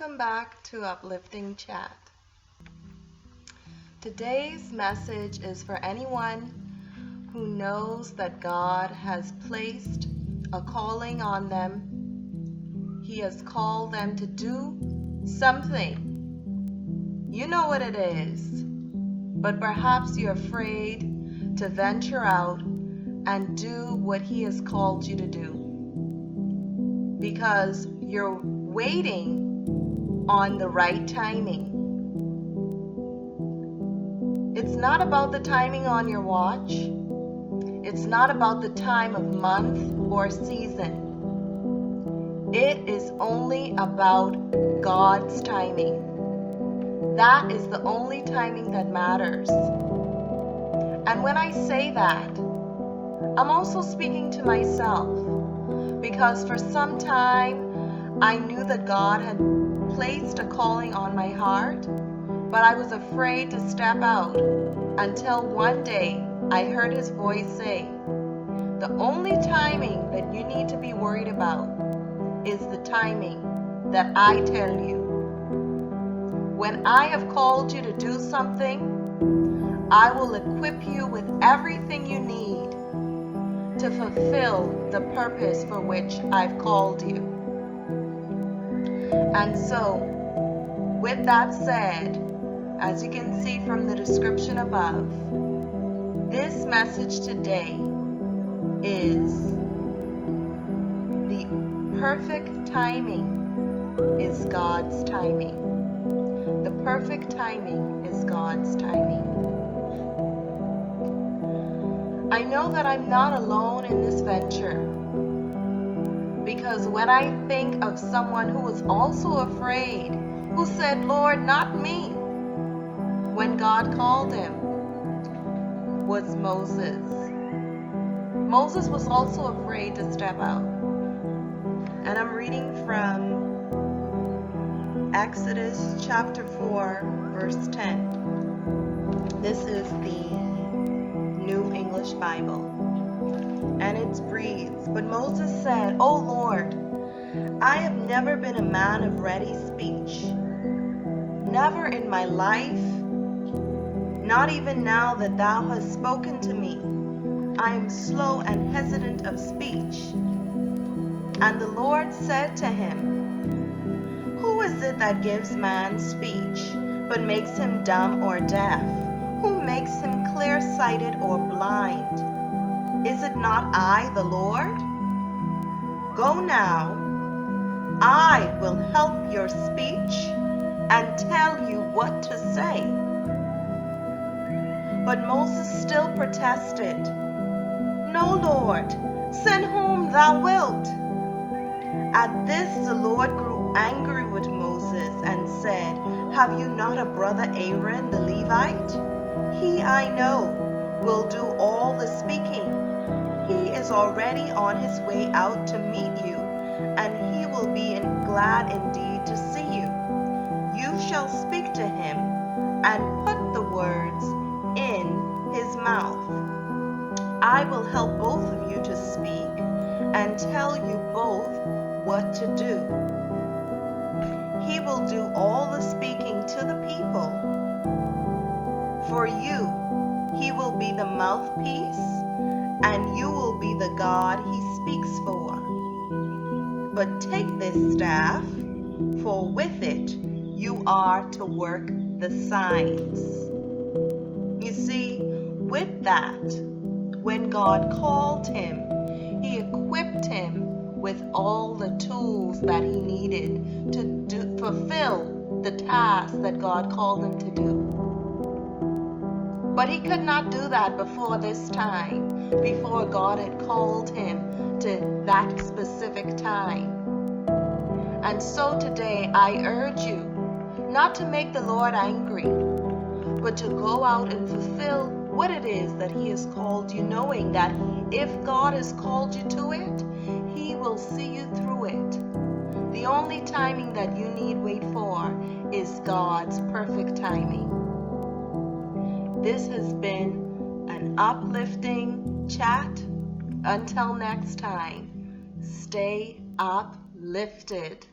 Welcome back to Uplifting Chat. Today's message is for anyone who knows that God has placed a calling on them. He has called them to do something. You know what it is, but perhaps you're afraid to venture out and do what He has called you to do because you're waiting on the right timing. It's not about the timing on your watch. It's not about the time of month or season. It is only about God's timing. That is the only timing that matters. And when I say that, I'm also speaking to myself, because for some time I knew that God had placed a calling on my heart, but I was afraid to step out until one day I heard His voice say, the only timing that you need to be worried about is the timing that I tell you. When I have called you to do something, I will equip you with everything you need to fulfill the purpose for which I've called you. And so, with that said, as you can see from the description above, this message today is the perfect timing is God's timing. The perfect timing is God's timing. I know that I'm not alone in this venture, because when I think of someone who was also afraid, who said, Lord, not me, when God called him, was Moses. Moses was also afraid to step out. And I'm reading from Exodus chapter 4, verse 10. This is the New English Bible. And it reads, but Moses said, O Lord, I have never been a man of ready speech. Never in my life, not even now that thou hast spoken to me. I am slow and hesitant of speech. And the Lord said to him, who is it that gives man speech, but makes him dumb or deaf? Who makes him clear-sighted or blind? Is it not I, the Lord? Go now, I will help your speech and tell you what to say. But Moses still protested, no, Lord, send whom thou wilt. At this the Lord grew angry with Moses and said, have you not a brother Aaron the Levite? He, I know, will do all the speaking. He is already on his way out to meet you, and he will be glad indeed to see you. You shall speak to him and put the words in his mouth. I will help both of you to speak and tell you both what to do. He will do all the speaking to the people. For you, he will be the mouthpiece, and you will be the God he speaks for. But take this staff, for with it you are to work the signs. You see, with that, when God called him, he equipped him with all the tools that he needed to fulfill the task that God called him to do. But he could not do that before this time, before God had called him to that specific time. And so today I urge you not to make the Lord angry, but to go out and fulfill what it is that he has called you, knowing that if God has called you to it, he will see you through it. The only timing that you need wait for is God's perfect timing. This has been an uplifting chat. Until next time, stay uplifted.